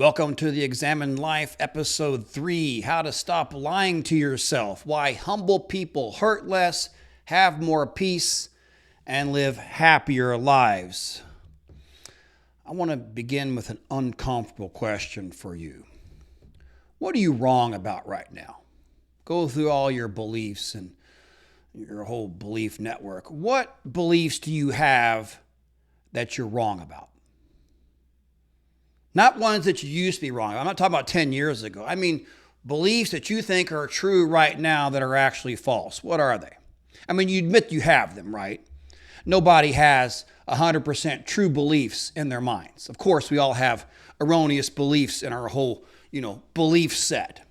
Welcome to the Examined Life, Episode 3, How to Stop Lying to Yourself, Why Humble People Hurt Less, Have More Peace, and Live Happier Lives. I want to begin with an uncomfortable question for you. What are you wrong about right now? Go through all your beliefs and your whole belief network. What beliefs do you have that you're wrong about? Not ones that you used to be wrong. I'm not talking about 10 years ago. I mean, beliefs that you think are true right now that are actually false. What are they? I mean, you admit you have them, right? Nobody has 100% true beliefs in their minds. Of course, we all have erroneous beliefs in our whole, belief set.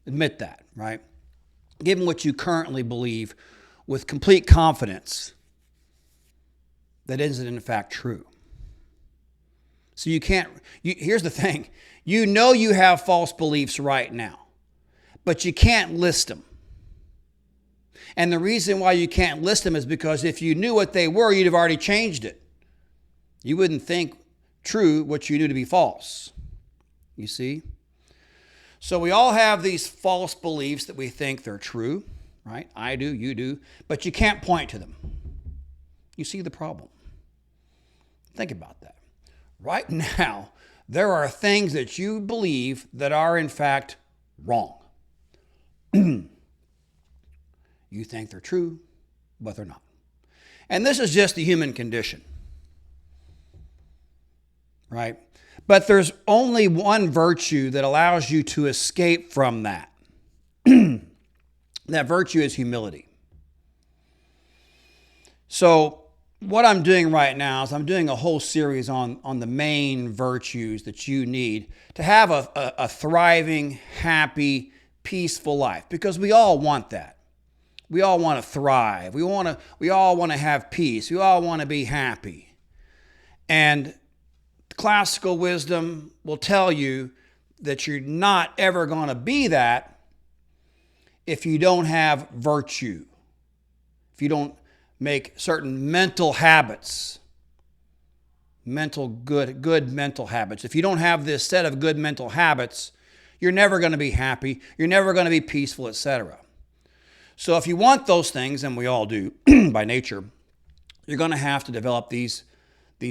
Admit that, right? Given what you currently believe with complete confidence that isn't in fact true. So here's the thing. You know you have false beliefs right now, but you can't list them. And the reason why you can't list them is because if you knew what they were, you'd have already changed it. You wouldn't think true what you knew to be false. You see? So we all have these false beliefs that we think they're true, right? I do, you do, but you can't point to them. You see the problem. Think about that. Right now, there are things that you believe that are in fact wrong. You think they're true, but they're not. And this is just the human condition, right? But there's only one virtue that allows you to escape from that. That virtue is humility. So what I'm doing right now is I'm doing a whole series on the main virtues that you need to have a thriving, happy, peaceful life, because we all want that. We all want to thrive. We all want to have peace. We all want to be happy. And classical wisdom will tell you that you're not ever going to be that if you don't have virtue. If you don't make certain mental habits, good mental habits. If you don't have this set of good mental habits, you're never going to be happy. You're never going to be peaceful, etc. So if you want those things, and we all do by nature, you're going to have to develop these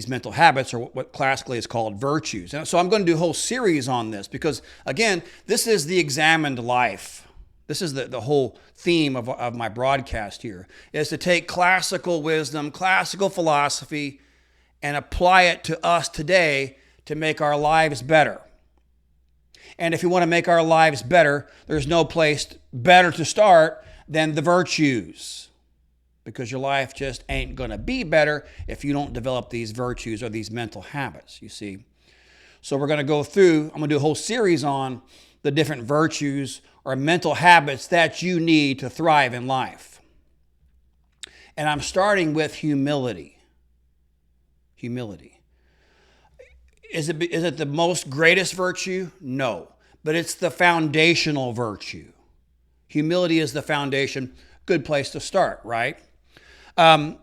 mental habits, or what classically is called virtues. And so I'm going to do a whole series on this because, again, this is the examined life. This is the whole theme of my broadcast here, is to take classical wisdom, classical philosophy, and apply it to us today to make our lives better. And if you want to make our lives better, there's no place better to start than the virtues, because your life just ain't going to be better if you don't develop these virtues or these mental habits, you see. So we're going to go through, I'm going to do a whole series on the different virtues or mental habits that you need to thrive in life. And I'm starting with humility. Humility. Is it the most greatest virtue? No. But it's the foundational virtue. Humility is the foundation. Good place to start, right? In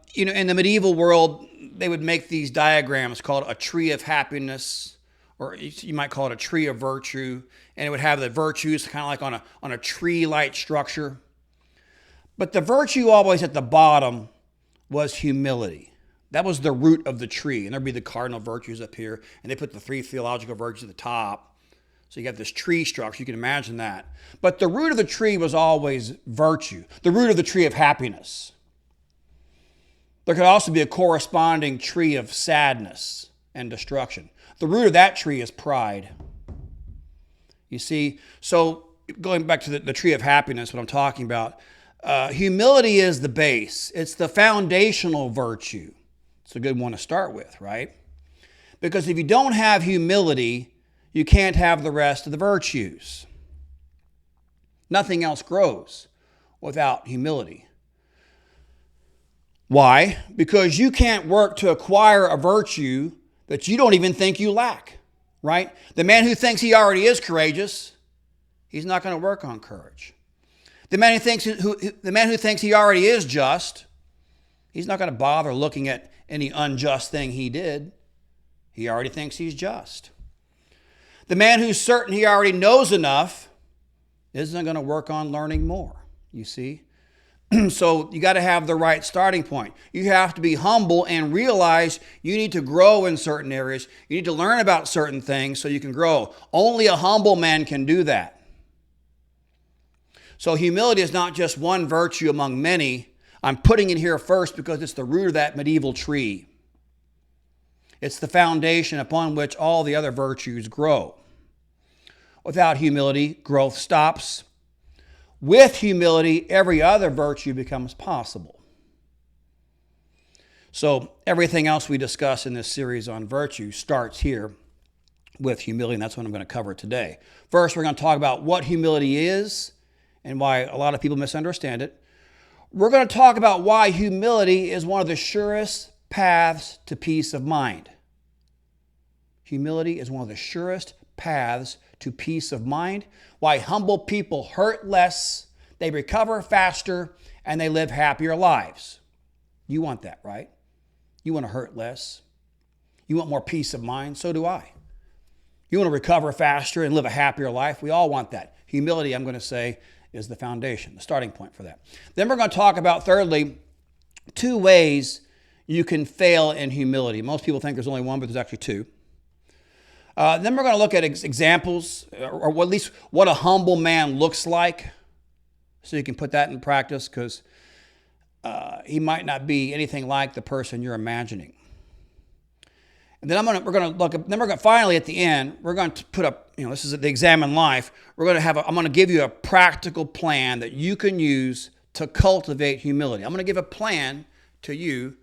the medieval world, they would make these diagrams called a tree of happiness, or you might call it a tree of virtue, and it would have the virtues kind of like on a tree-like structure. But the virtue always at the bottom was humility. That was the root of the tree, and there'd be the cardinal virtues up here, and they put the 3 theological virtues at the top. So you got this tree structure, you can imagine that. But the root of the tree was always virtue, the root of the tree of happiness. There could also be a corresponding tree of sadness and destruction. The root of that tree is pride. You see, so going back to the tree of happiness, what I'm talking about, humility is the base. It's the foundational virtue. It's a good one to start with, right? Because if you don't have humility, you can't have the rest of the virtues. Nothing else grows without humility. Why? Because you can't work to acquire a virtue that you don't even think you lack, right? The man who thinks he already is courageous, he's not going to work on courage. The man who thinks he already is just, he's not going to bother looking at any unjust thing he did. He already thinks he's just. The man who's certain he already knows enough isn't going to work on learning more, you see. So you got to have the right starting point. You have to be humble and realize you need to grow in certain areas. You need to learn about certain things so you can grow. Only a humble man can do that. So humility is not just one virtue among many. I'm putting it here first because it's the root of that medieval tree. It's the foundation upon which all the other virtues grow. Without humility, growth stops. With humility, every other virtue becomes possible. So everything else we discuss in this series on virtue starts here with humility, and that's what I'm going to cover today. First, we're going to talk about what humility is and why a lot of people misunderstand it. We're going to talk about why humility is one of the surest paths to peace of mind. Humility is one of the surest paths to peace of mind. Why humble people hurt less, they recover faster, and they live happier lives. You want that, right? You want to hurt less. You want more peace of mind. So do I. You want to recover faster and live a happier life. We all want that. Humility, I'm going to say, is the foundation, the starting point for that. Then we're going to talk about, thirdly, 2 ways you can fail in humility. Most people think there's only one, but there's actually 2. Then we're going to look at examples, or at least what a humble man looks like, so you can put that in practice, because he might not be anything like the person you're imagining. And then finally at the end, we're going to put up, this is the Examine Life. I'm going to give you a practical plan that you can use to cultivate humility. I'm going to give a plan to you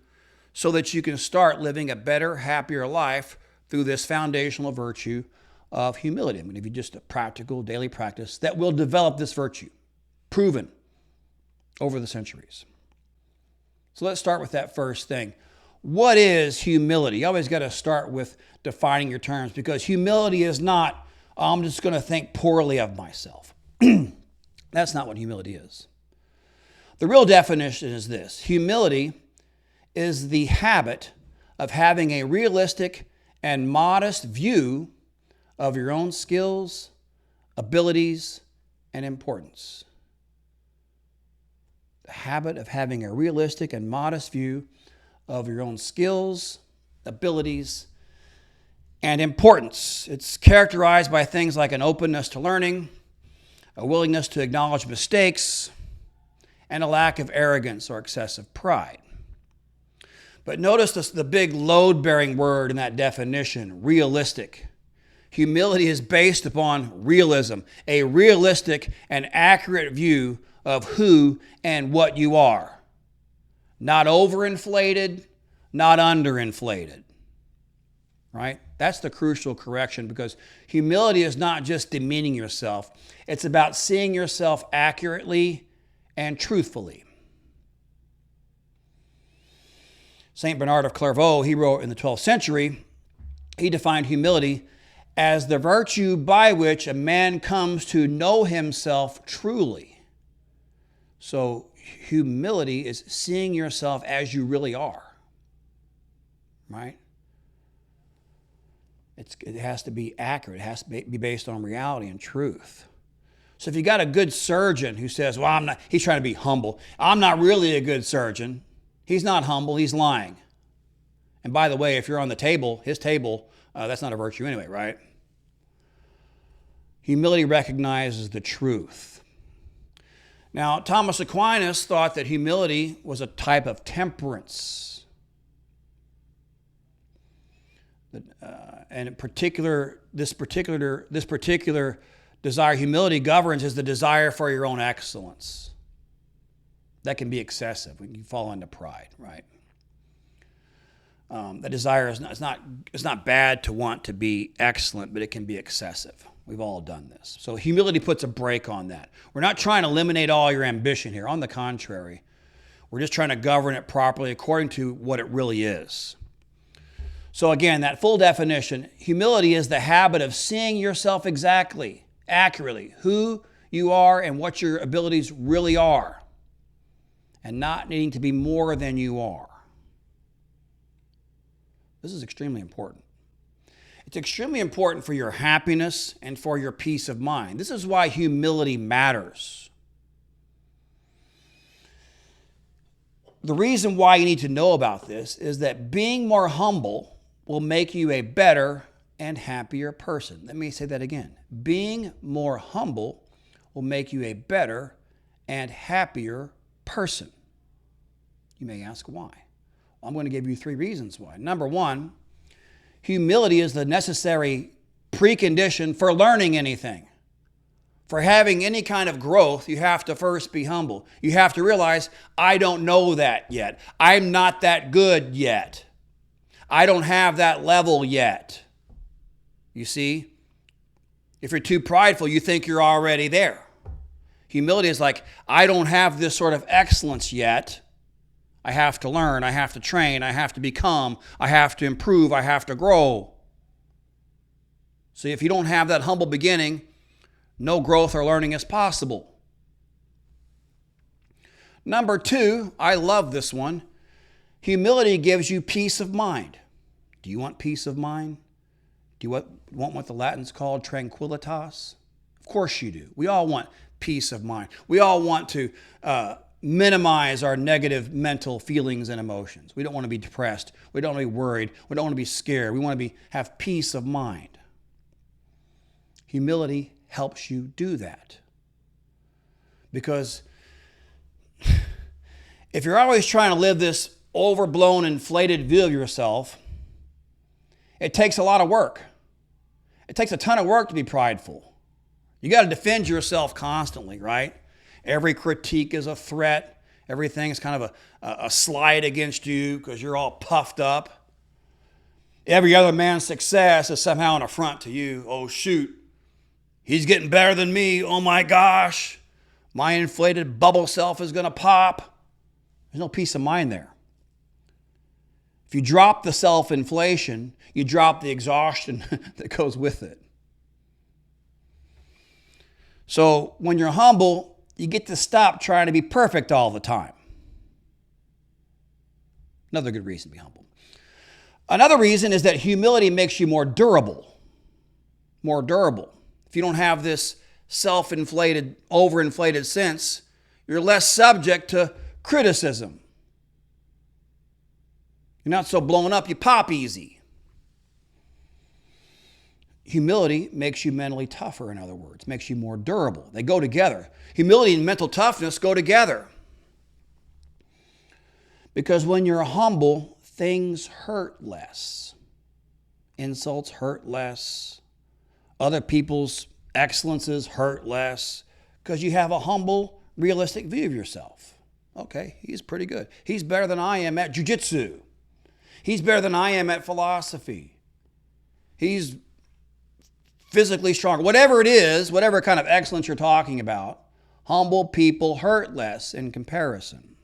so that you can start living a better, happier life through this foundational virtue of humility. I'm going to give you just a practical daily practice that will develop this virtue, proven over the centuries. So let's start with that first thing. What is humility? You always got to start with defining your terms, because humility is not, I'm just going to think poorly of myself. That's not what humility is. The real definition is this. Humility is the habit of having a realistic and modest view of your own skills, abilities, and importance. The habit of having a realistic and modest view of your own skills, abilities, and importance. It's characterized by things like an openness to learning, a willingness to acknowledge mistakes, and a lack of arrogance or excessive pride. But notice the big load-bearing word in that definition, realistic. Humility is based upon realism, a realistic and accurate view of who and what you are. Not overinflated, not underinflated. Right? That's the crucial correction, because humility is not just demeaning yourself. It's about seeing yourself accurately and truthfully. St. Bernard of Clairvaux, he wrote in the 12th century, he defined humility as the virtue by which a man comes to know himself truly. So humility is seeing yourself as you really are, right? It has to be accurate. It has to be based on reality and truth. So if you got a good surgeon who says, well, he's trying to be humble. I'm not really a good surgeon. He's not humble, he's lying. And by the way, if you're on the table, his table, that's not a virtue anyway, right? Humility recognizes the truth. Now, Thomas Aquinas thought that humility was a type of temperance. And in particular, this particular desire humility governs is the desire for your own excellence. That can be excessive. We can fall into pride, right? The desire is not bad to want to be excellent, but it can be excessive. We've all done this. So humility puts a brake on that. We're not trying to eliminate all your ambition here. On the contrary, we're just trying to govern it properly according to what it really is. So again, that full definition, humility is the habit of seeing yourself exactly, accurately, who you are and what your abilities really are, and not needing to be more than you are. This is extremely important. It's extremely important for your happiness and for your peace of mind. This is why humility matters. The reason why you need to know about this is that being more humble will make you a better and happier person. Let me say that again. Being more humble will make you a better and happier person. You may ask why. Well, I'm going to give you 3 reasons why. Number 1, humility is the necessary precondition for learning anything. For having any kind of growth, you have to first be humble. You have to realize, I don't know that yet. I'm not that good yet. I don't have that level yet. You see? If you're too prideful, you think you're already there. Humility is like, I don't have this sort of excellence yet. I have to learn, I have to train, I have to become, I have to improve, I have to grow. See, if you don't have that humble beginning, no growth or learning is possible. Number 2, I love this one. Humility gives you peace of mind. Do you want peace of mind? Do you want what the Latins call tranquillitas? Of course you do. We all want peace of mind. We all want to minimize our negative mental feelings and emotions. We don't want to be depressed. We don't want to be worried. We don't want to be scared. We want to have peace of mind. Humility helps you do that. Because if you're always trying to live this overblown, inflated view of yourself, it takes a lot of work. It takes a ton of work to be prideful. You got to defend yourself constantly, right? Every critique is a threat. Everything is kind of a slight against you because you're all puffed up. Every other man's success is somehow an affront to you. Oh, shoot. He's getting better than me. Oh, my gosh. My inflated bubble self is going to pop. There's no peace of mind there. If you drop the self-inflation, you drop the exhaustion that goes with it. So when you're humble, you get to stop trying to be perfect all the time. Another good reason to be humble. Another reason is that humility makes you more durable. More durable. If you don't have this self-inflated, overinflated sense, you're less subject to criticism. You're not so blown up, you pop easy. Humility makes you mentally tougher, in other words, makes you more durable. They go together. Humility and mental toughness go together. Because when you're humble, things hurt less. Insults hurt less. Other people's excellences hurt less. Because you have a humble, realistic view of yourself. Okay, he's pretty good. He's better than I am at jiu-jitsu. He's better than I am at philosophy. He's physically stronger. Whatever it is, whatever kind of excellence you're talking about, humble people hurt less in comparison.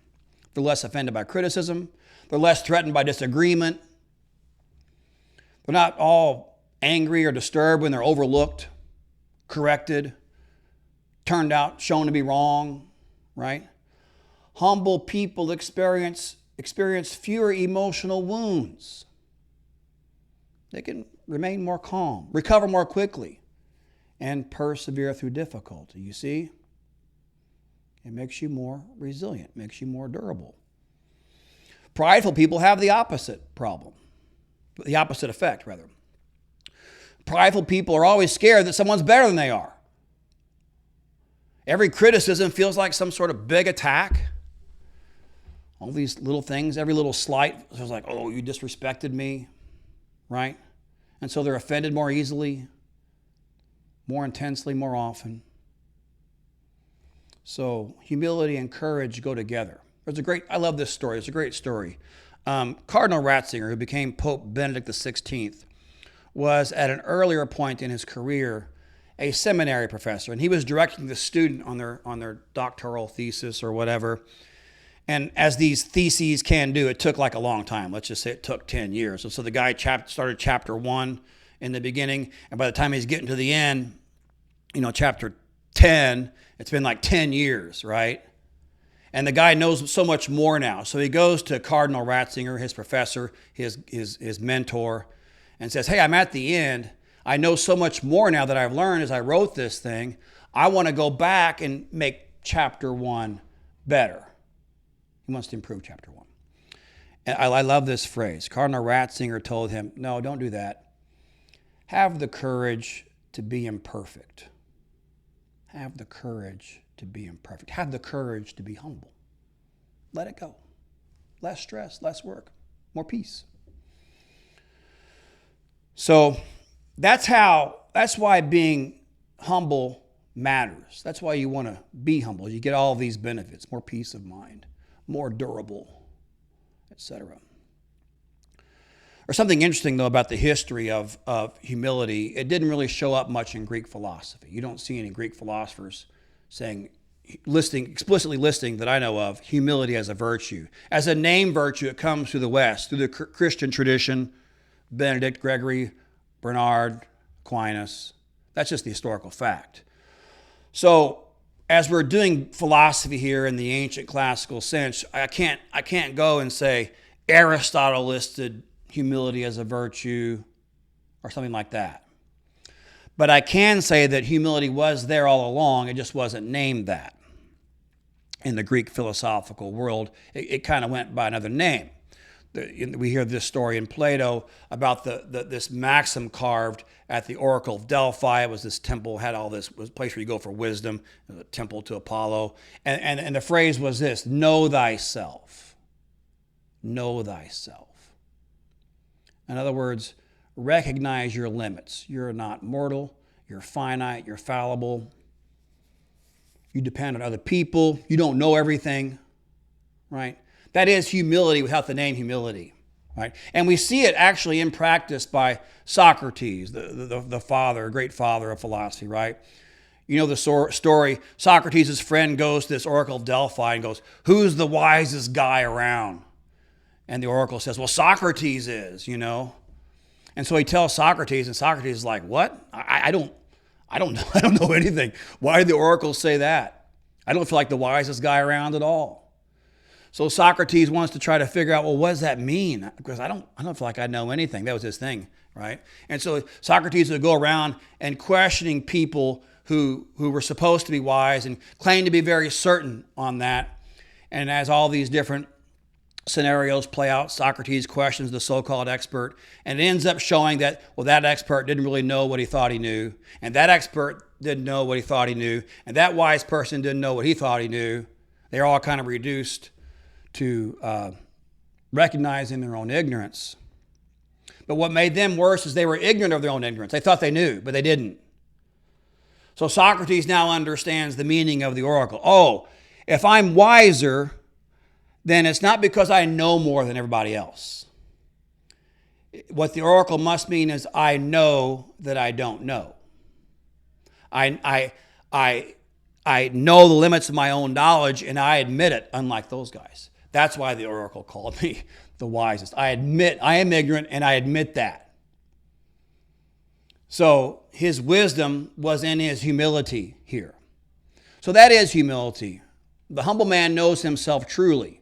They're less offended by criticism. They're less threatened by disagreement. They're not all angry or disturbed when they're overlooked, corrected, turned out, shown to be wrong, right? Humble people experience fewer emotional wounds. They can remain more calm, recover more quickly, and persevere through difficulty. You see? It makes you more resilient, makes you more durable. Prideful people have the opposite problem, the opposite effect, rather. Prideful people are always scared that someone's better than they are. Every criticism feels like some sort of big attack. All these little things, every little slight feels like, oh, you disrespected me, right? And so they're offended more easily, more intensely, more often. So humility and courage go together. I love this story. It's a great story. Cardinal Ratzinger, who became Pope Benedict XVI, was at an earlier point in his career a seminary professor, and he was directing the student on their doctoral thesis or whatever. And as these theses can do, it took like a long time. Let's just say it took 10 years. And so the guy started chapter 1 in the beginning, and by the time he's getting to the end, chapter 10, it's been like 10 years, right? And the guy knows so much more now. So he goes to Cardinal Ratzinger, his professor, his mentor, and says, hey, I'm at the end. I know so much more now that I've learned as I wrote this thing. I want to go back and make chapter 1 better. He wants to improve chapter 1. And I love this phrase. Cardinal Ratzinger told him, no, don't do that. Have the courage to be imperfect. Have the courage to be imperfect. Have the courage to be humble. Let it go. Less stress, less work, more peace. So that's why being humble matters. That's why you want to be humble. You get all these benefits, more peace of mind, more durable, etc. There's something interesting, though, about the history of humility. It didn't really show up much in Greek philosophy. You don't see any Greek philosophers explicitly listing that I know of humility as a virtue. As a name virtue, it comes through the West, through the Christian tradition, Benedict, Gregory, Bernard, Aquinas. That's just the historical fact. So as we're doing philosophy here in the ancient classical sense, I can't go and say Aristotle listed humility as a virtue or something like that. But I can say that humility was there all along. It just wasn't named that. In the Greek philosophical world, it kind of went by another name. We hear this story in Plato about this maxim carved at the Oracle of Delphi. It was this temple, had all this, was a place where you go for wisdom, a temple to Apollo. And the phrase was this: know thyself. Know thyself. In other words, recognize your limits. You're not mortal. You're finite. You're fallible. You depend on other people. You don't know everything, right? That is humility without the name humility, right? And we see it actually in practice by Socrates, the father, great father of philosophy, right? You know the story. Socrates' friend goes to this Oracle of Delphi and goes, who's the wisest guy around? And the Oracle says, well, Socrates is, And so he tells Socrates, and Socrates is like, what? I don't know anything. Why did the Oracle say that? I don't feel like the wisest guy around at all. So Socrates wants to try to figure out, well, what does that mean? Because I don't feel like I know anything. That was his thing, right? And so Socrates would go around and questioning people who were supposed to be wise and claim to be very certain on that. And as all these different scenarios play out, Socrates questions the so-called expert, and it ends up showing that, well, that expert didn't really know what he thought he knew, and that expert didn't know what he thought he knew, and that wise person didn't know what he thought he knew. They're all kind of reduced to recognizing their own ignorance. But what made them worse is they were ignorant of their own ignorance. They thought they knew, but they didn't. So Socrates now understands the meaning of the oracle. Oh, if I'm wiser, then it's not because I know more than everybody else. What the oracle must mean is I know that I don't know. I know the limits of my own knowledge, and I admit it, unlike those guys. That's why the oracle called me the wisest. I admit I am ignorant, and I admit that. So his wisdom was in his humility here. So that is humility. The humble man knows himself truly.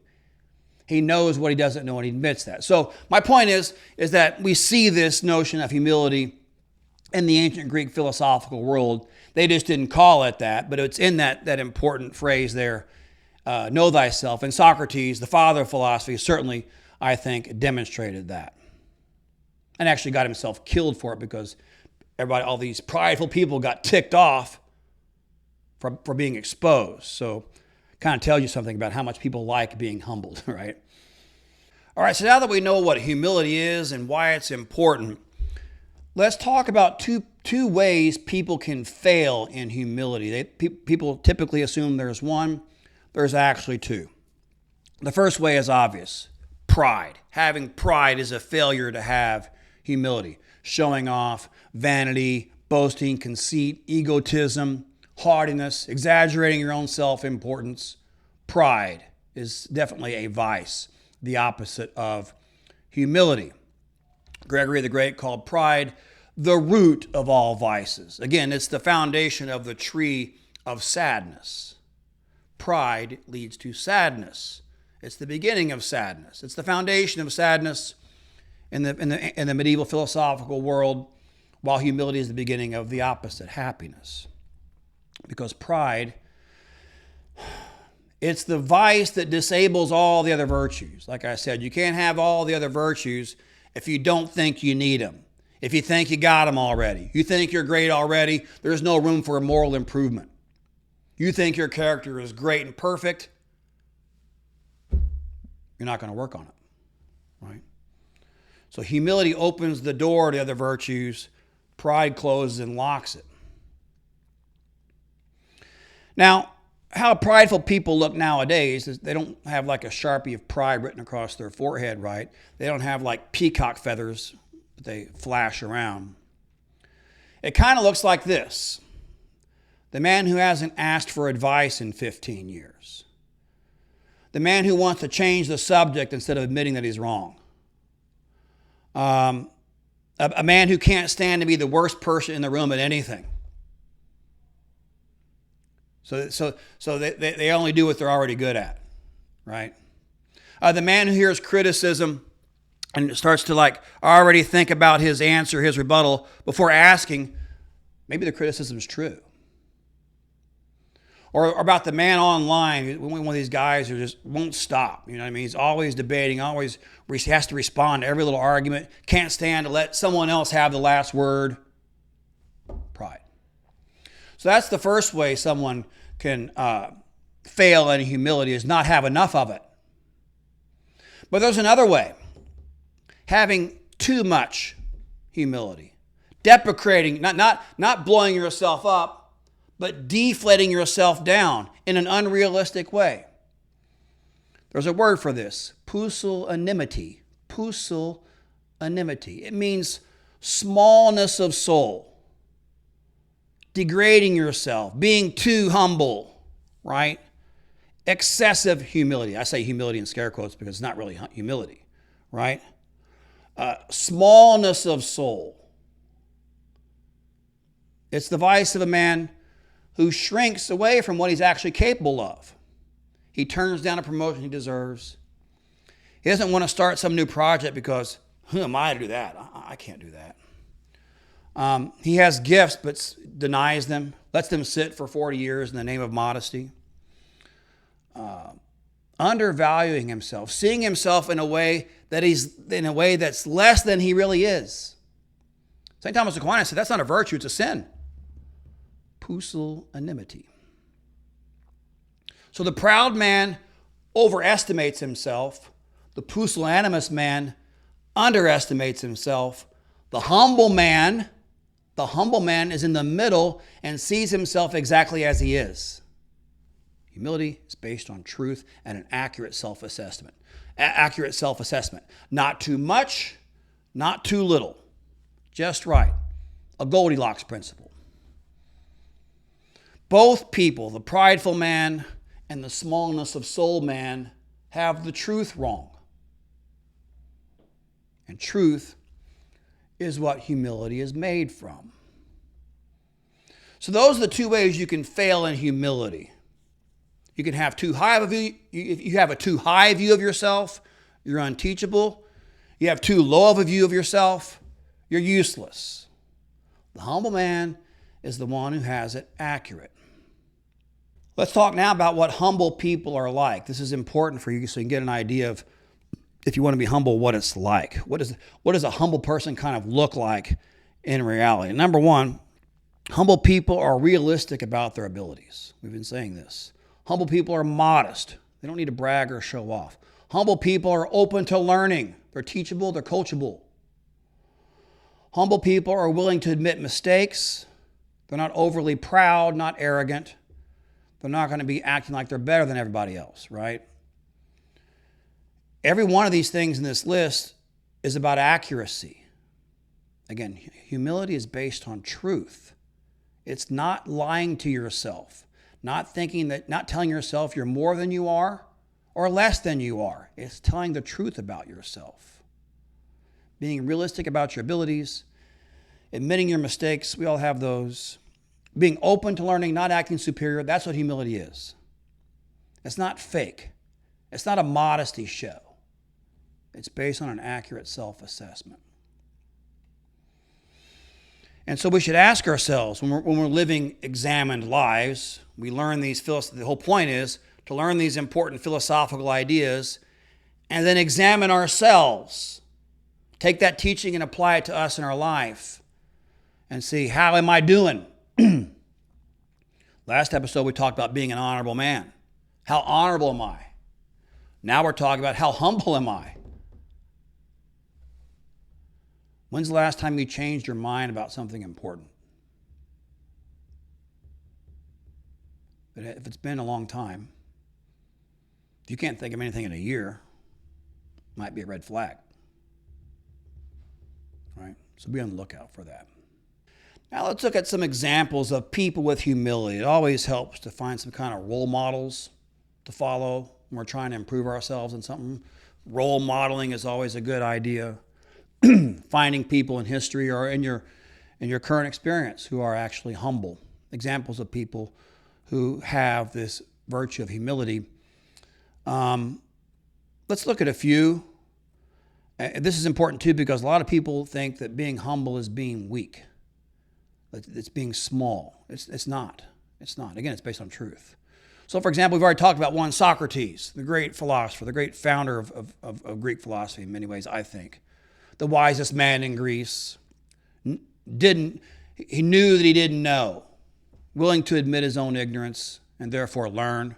He knows what he doesn't know, and he admits that. So my point is that we see this notion of humility in the ancient Greek philosophical world. They just didn't call it that, but it's in that important phrase there, know thyself. And Socrates, the father of philosophy, certainly, I think, demonstrated that. And actually got himself killed for it because all these prideful people got ticked off for being exposed. So kind of tells you something about how much people like being humbled, right? All right, so now that we know what humility is and why it's important, let's talk about two ways people can fail in humility. People typically assume there's one. There's actually two. The first way is obvious. Pride. Having pride is a failure to have humility. Showing off, vanity, boasting, conceit, egotism, haughtiness, exaggerating your own self-importance. Pride is definitely a vice, the opposite of humility. Gregory the Great called pride the root of all vices. Again, it's the foundation of the tree of sadness. Pride leads to sadness. It's the beginning of sadness. It's the foundation of sadness. in the medieval philosophical world, while humility is the beginning of the opposite, happiness. Because pride, it's the vice that disables all the other virtues. Like I said, you can't have all the other virtues if you don't think you need them. If you think you got them already. You think you're great already, there's no room for a moral improvement. You think your character is great and perfect, you're not going to work on it, right? So humility opens the door to other virtues. Pride closes and locks it. Now, how prideful people look nowadays is they don't have like a Sharpie of pride written across their forehead, right? They don't have like peacock feathers that they flash around. It kind of looks like this. The man who hasn't asked for advice in 15 years. The man who wants to change the subject instead of admitting that he's wrong. A man who can't stand to be the worst person in the room at anything. So they only do what they're already good at, right? The man who hears criticism and starts to like already think about his answer, his rebuttal, before asking, maybe the criticism is true. Or about the man online, one of these guys who just won't stop. You know what I mean? He's always debating, always has to respond to every little argument, can't stand to let someone else have the last word. Pride. So that's the first way someone can fail in humility, is not have enough of it. But there's another way. Having too much humility. Deprecating, not blowing yourself up, but deflating yourself down in an unrealistic way. There's a word for this, pusillanimity. Pusillanimity. It means smallness of soul, degrading yourself, being too humble, right? Excessive humility. I say humility in scare quotes because it's not really humility, right? Smallness of soul. It's the vice of a man who shrinks away from what he's actually capable of. He turns down a promotion he deserves. He doesn't want to start some new project because, who am I to do that? I can't do that. He has gifts but denies them, lets them sit for 40 years in the name of modesty. Undervaluing himself, seeing himself in a way that's less than he really is. St. Thomas Aquinas said that's not a virtue, it's a sin. Pusillanimity. So the proud man overestimates himself. The pusillanimous man underestimates himself. The humble man is in the middle and sees himself exactly as he is. Humility is based on truth and an accurate self-assessment. Not too much, not too little. Just right. A Goldilocks principle. Both people, the prideful man and the smallness of soul man, have the truth wrong. And truth is what humility is made from. So those are the two ways you can fail in humility. You can have too high of a view. If you have a too high view of yourself, you're unteachable. You have too low of a view of yourself, you're useless. The humble man is the one who has it accurate. Let's talk now about what humble people are like. This is important for you so you can get an idea of, if you want to be humble, what it's like. What does a humble person kind of look like in reality? Number one, humble people are realistic about their abilities. We've been saying this. Humble people are modest. They don't need to brag or show off. Humble people are open to learning. They're teachable, they're coachable. Humble people are willing to admit mistakes. They're not overly proud, not arrogant. They're not going to be acting like they're better than everybody else, right? Every one of these things in this list is about accuracy. Again, humility is based on truth. It's not lying to yourself, not telling yourself you're more than you are or less than you are. It's telling the truth about yourself. Being realistic about your abilities, admitting your mistakes, we all have those. Being open to learning, not acting superior, that's what humility is. It's not fake. It's not a modesty show. It's based on an accurate self-assessment. And so we should ask ourselves, when we're living examined lives, we learn these, the whole point is to learn these important philosophical ideas and then examine ourselves. Take that teaching and apply it to us in our life and see, how am I doing? Last episode, we talked about being an honorable man. How honorable am I? Now we're talking about how humble am I? When's the last time you changed your mind about something important? But if it's been a long time, if you can't think of anything in a year, it might be a red flag. Right? So be on the lookout for that. Now let's look at some examples of people with humility. It always helps to find some kind of role models to follow when we're trying to improve ourselves in something. Role modeling is always a good idea. Finding people in history or in your current experience who are actually humble. Examples of people who have this virtue of humility. Let's look at a few. This is important too because a lot of people think that being humble is being weak. It's being small. It's not. It's not. Again, it's based on truth. So, for example, we've already talked about one, Socrates, the great philosopher, the great founder of Greek philosophy in many ways, I think. The wisest man in Greece. He knew that he didn't know. Willing to admit his own ignorance and therefore learn,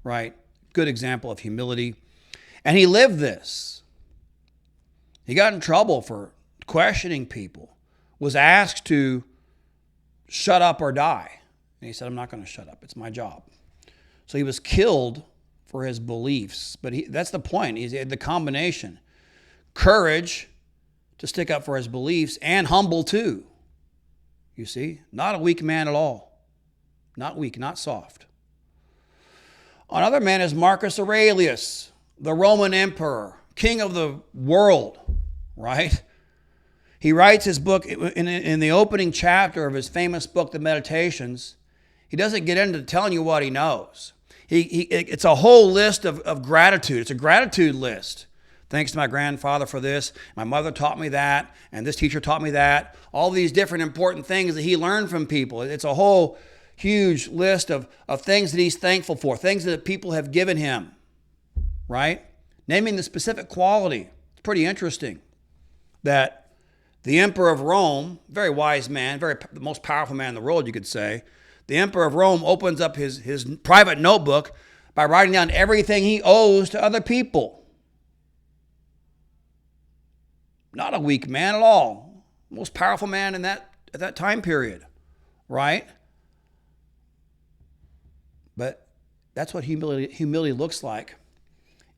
right? Good example of humility. And he lived this. He got in trouble for questioning people, was asked to shut up or die. And he said, I'm not going to shut up. It's my job. So he was killed for his beliefs. But that's the point. He had the combination. Courage to stick up for his beliefs and humble too. You see? Not a weak man at all. Not weak, not soft. Another man is Marcus Aurelius, the Roman emperor, king of the world, right? He writes his book in the opening chapter of his famous book, The Meditations. He doesn't get into telling you what he knows. It's a whole list of gratitude. It's a gratitude list. Thanks to my grandfather for this. My mother taught me that, and this teacher taught me that. All these different important things that he learned from people. It's a whole huge list of things that he's thankful for, things that people have given him, right? Naming the specific quality. It's pretty interesting that the emperor of Rome, very wise man, the most powerful man in the world, you could say, the emperor of Rome opens up his private notebook by writing down everything he owes to other people. Not a weak man at all. Most powerful man at that time period, right? But that's what humility looks like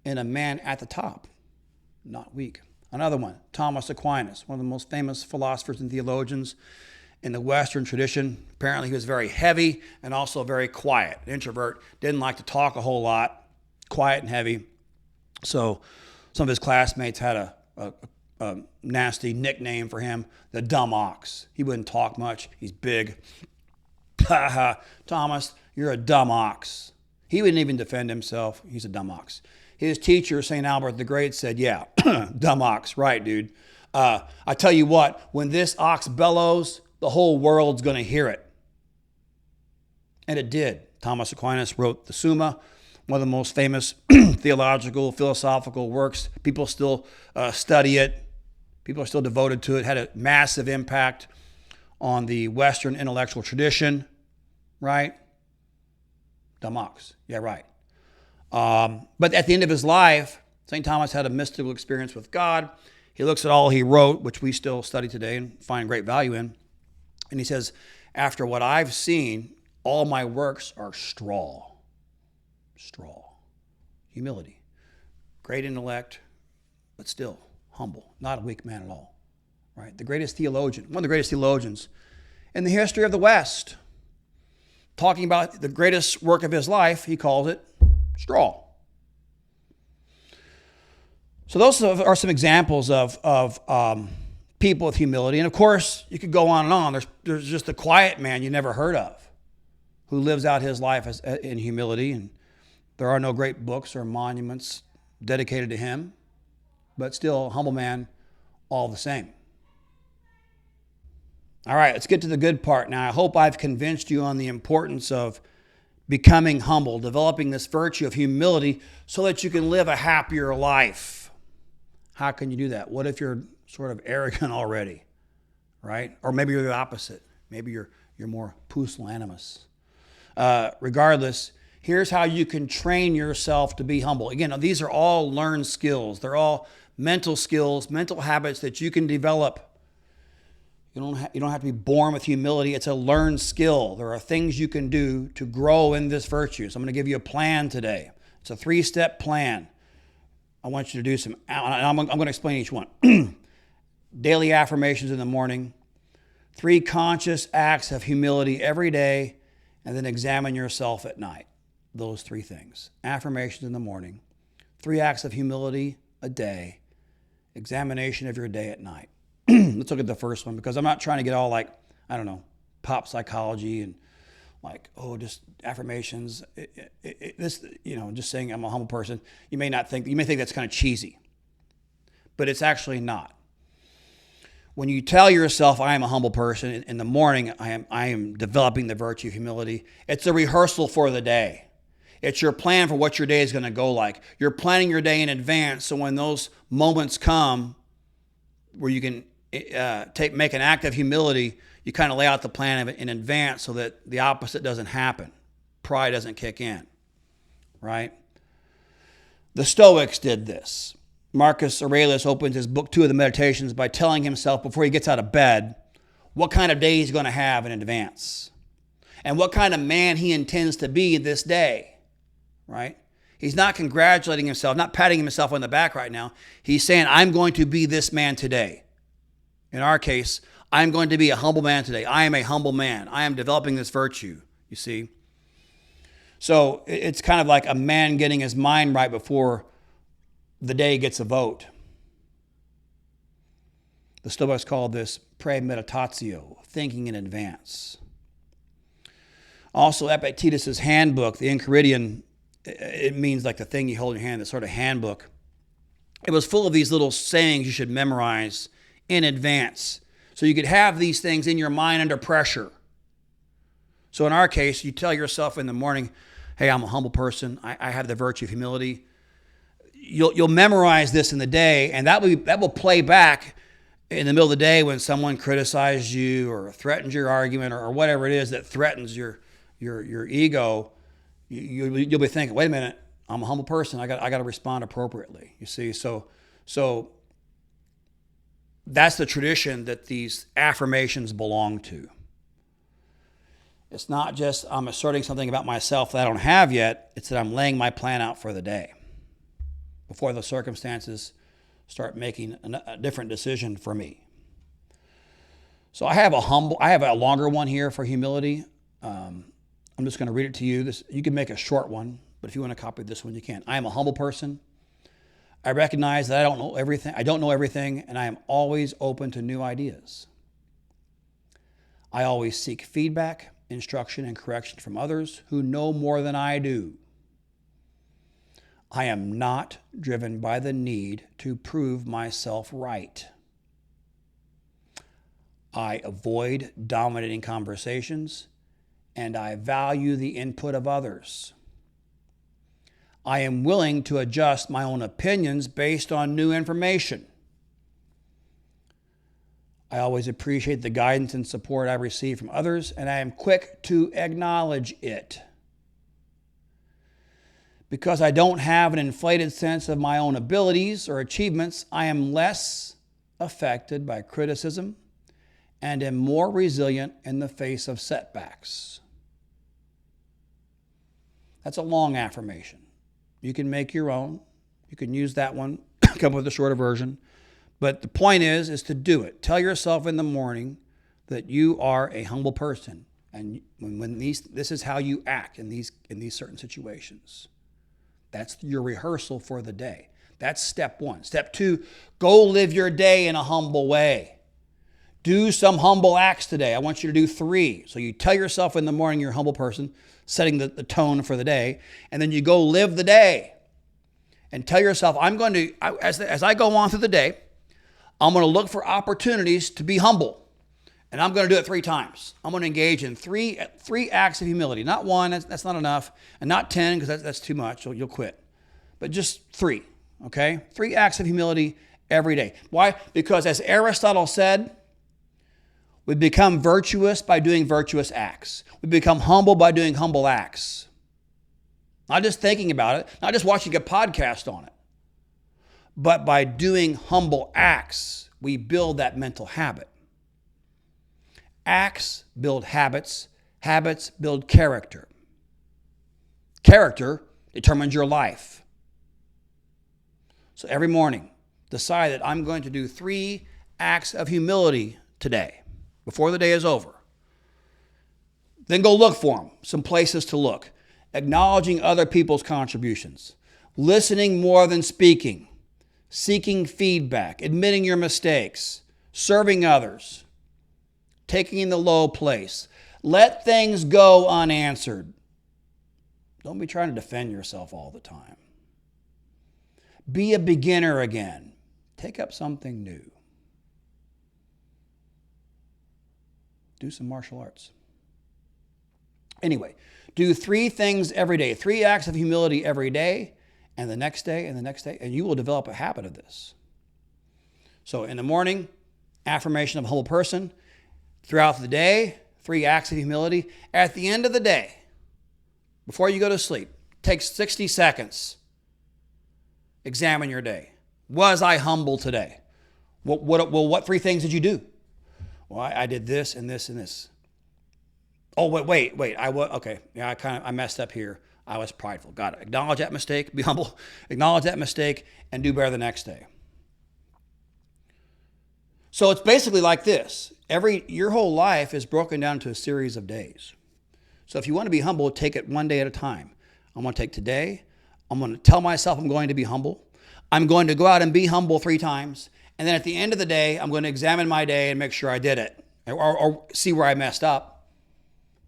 in a man at the top, not weak. Another one, Thomas Aquinas, one of the most famous philosophers and theologians in the Western tradition. Apparently he was very heavy and also very quiet. An introvert, didn't like to talk a whole lot, quiet and heavy. So some of his classmates had a nasty nickname for him, the dumb ox. He wouldn't talk much. He's big. Thomas, you're a dumb ox. He wouldn't even defend himself. He's a dumb ox. His teacher, St. Albert the Great, said, yeah, dumb ox, right, dude. I tell you what, when this ox bellows, the whole world's going to hear it. And it did. Thomas Aquinas wrote the Summa, one of the most famous theological, philosophical works. People still study it. People are still devoted to it. Had a massive impact on the Western intellectual tradition, right? Dumb ox. Yeah, right. But at the end of his life, St. Thomas had a mystical experience with God. He looks at all he wrote, which we still study today and find great value in. And he says, after what I've seen, all my works are straw. Straw. Humility. Great intellect, but still humble. Not a weak man at all. Right? The greatest theologian, one of the greatest theologians in the history of the West. Talking about the greatest work of his life, he calls it straw. So those are some examples of people with humility. And of course, you could go on and on. There's just the quiet man you never heard of who lives out his life in humility. And there are no great books or monuments dedicated to him. but still a humble man all the same. All right, let's get to the good part now. I hope I've convinced you on the importance of becoming humble, developing this virtue of humility so that you can live a happier life. How can you do that? What if you're sort of arrogant already, right? Or maybe you're the opposite. Maybe you're more pusillanimous. Regardless, here's how you can train yourself to be humble. Again, these are all learned skills. They're all mental skills, mental habits that you can develop. You don't have to be born with humility. It's a learned skill. There are things you can do to grow in this virtue. So I'm going to give you a plan today. It's a 3-step plan. I want you to do some, I'm going to explain each one. Daily affirmations in the morning, 3 conscious acts of humility every day, and then examine yourself at night. Those 3 things. Affirmations in the morning, 3 acts of humility a day, examination of your day at night. Let's look at the first one, because I'm not trying to get all like, I don't know, pop psychology and like, just affirmations. Just saying I'm a humble person. You may think that's kind of cheesy, but it's actually not. When you tell yourself I am a humble person in the morning, I am developing the virtue of humility. It's a rehearsal for the day. It's your plan for what your day is going to go like. You're planning your day in advance, so when those moments come where you can make an act of humility, you kind of lay out the plan in advance so that the opposite doesn't happen. Pride doesn't kick in, right? The Stoics did this. Marcus Aurelius opens his book 2 of the Meditations by telling himself before he gets out of bed what kind of day he's going to have in advance and what kind of man he intends to be this day, right? He's not congratulating himself, not patting himself on the back right now. He's saying, I'm going to be this man today. In our case, I'm going to be a humble man today. I am a humble man. I am developing this virtue, you see. So it's kind of like a man getting his mind right before the day gets a vote. The Stoics call this premeditatio, thinking in advance. Also, Epictetus' handbook, the Enchiridion, it means like the thing you hold in your hand, the sort of handbook. It was full of these little sayings you should memorize in advance, so you could have these things in your mind under pressure. So in our case, you tell yourself in the morning, hey, I'm a humble person. I have the virtue of humility. You'll memorize this in the day, and that will play back in the middle of the day when someone criticizes you or threatens your argument or whatever it is that threatens your ego. You'll be thinking, wait a minute, I'm a humble person. I got to respond appropriately. You see, so that's the tradition that these affirmations belong to. It's not just I'm asserting something about myself that I don't have yet. It's that I'm laying my plan out for the day before the circumstances start making a different decision for me. So I have a longer one here for humility. I'm just going to read it to you. You can make a short one, but if you want to copy this one, you can. I am a humble person. I recognize that I don't know everything, and I am always open to new ideas. I always seek feedback, instruction, and correction from others who know more than I do. I am not driven by the need to prove myself right. I avoid dominating conversations, and I value the input of others. I am willing to adjust my own opinions based on new information. I always appreciate the guidance and support I receive from others, and I am quick to acknowledge it. Because I don't have an inflated sense of my own abilities or achievements, I am less affected by criticism and am more resilient in the face of setbacks. That's a long affirmation. You can make your own. You can use that one, come up with a shorter version. But the point is to do it. Tell yourself in the morning that you are a humble person, and this is how you act in these certain situations. That's your rehearsal for the day. That's step 1. Step 2, go live your day in a humble way. Do some humble acts today. I want you to do 3. So you tell yourself in the morning you're a humble person, setting the tone for the day, and then you go live the day. and tell yourself, as I go on through the day, I'm going to look for opportunities to be humble. And I'm going to do it 3 times. I'm going to engage in three acts of humility. Not 1, that's not enough. And not 10, because that's too much, so you'll quit. But just 3, okay? 3 acts of humility every day. Why? Because as Aristotle said, we become virtuous by doing virtuous acts. We become humble by doing humble acts. Not just thinking about it, not just watching a podcast on it, but by doing humble acts, we build that mental habit. Acts build habits. Habits build character. Character determines your life. So every morning, decide that I'm going to do 3 acts of humility today, before the day is over. Then go look for them, some places to look. Acknowledging other people's contributions. Listening more than speaking. Seeking feedback. Admitting your mistakes. Serving others. Taking the low place. Let things go unanswered. Don't be trying to defend yourself all the time. Be a beginner again. Take up something new. Do some martial arts. Anyway, do 3 things every day. 3 acts of humility every day, and the next day, and the next day, and you will develop a habit of this. So in the morning, affirmation of a humble person. Throughout the day, 3 acts of humility. At the end of the day, before you go to sleep, take 60 seconds. Examine your day. Was I humble today? What 3 things did you do? Well, I did this and this and this. Oh, wait. Okay. Yeah, I messed up here. I was prideful. Got it. Acknowledge that mistake. Be humble. Acknowledge that mistake and do better the next day. So it's basically like this. Your whole life is broken down to a series of days. So if you want to be humble, take it one day at a time. I'm going to take today. I'm going to tell myself I'm going to be humble. I'm going to go out and be humble 3 times. And then at the end of the day, I'm going to examine my day and make sure I did it or see where I messed up.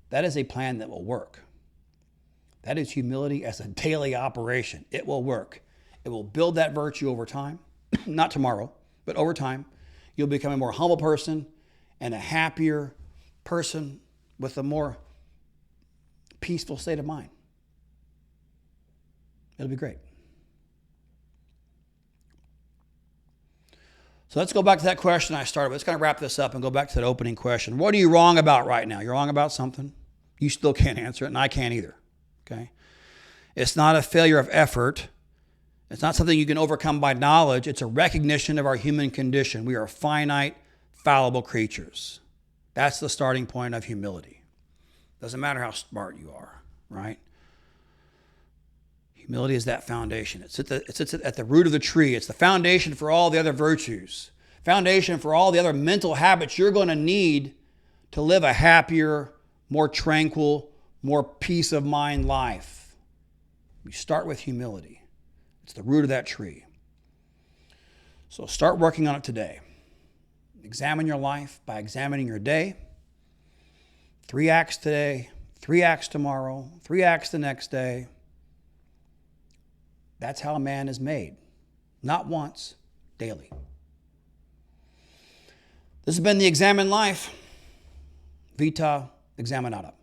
That is a plan that will work. That is humility as a daily operation. It will work. It will build that virtue over time. Not tomorrow, but over time. You'll become a more humble person and a happier person with a more peaceful state of mind. It'll be great. So let's go back to that question I started with. Let's kind of wrap this up and go back to that opening question. What are you wrong about right now? You're wrong about something. You still can't answer it, and I can't either. Okay? It's not a failure of effort. It's not something you can overcome by knowledge. It's a recognition of our human condition. We are finite, fallible creatures. That's the starting point of humility. Doesn't matter how smart you are, right? Humility is that foundation. It sits at the root of the tree. It's the foundation for all the other virtues. Foundation for all the other mental habits you're going to need to live a happier, more tranquil, more peace of mind life. We start with humility. It's the root of that tree. So start working on it today. Examine your life by examining your day. 3 acts today, 3 acts tomorrow, 3 acts the next day. That's how a man is made. Not once, daily. This has been the Examine Life. Vita Examinata.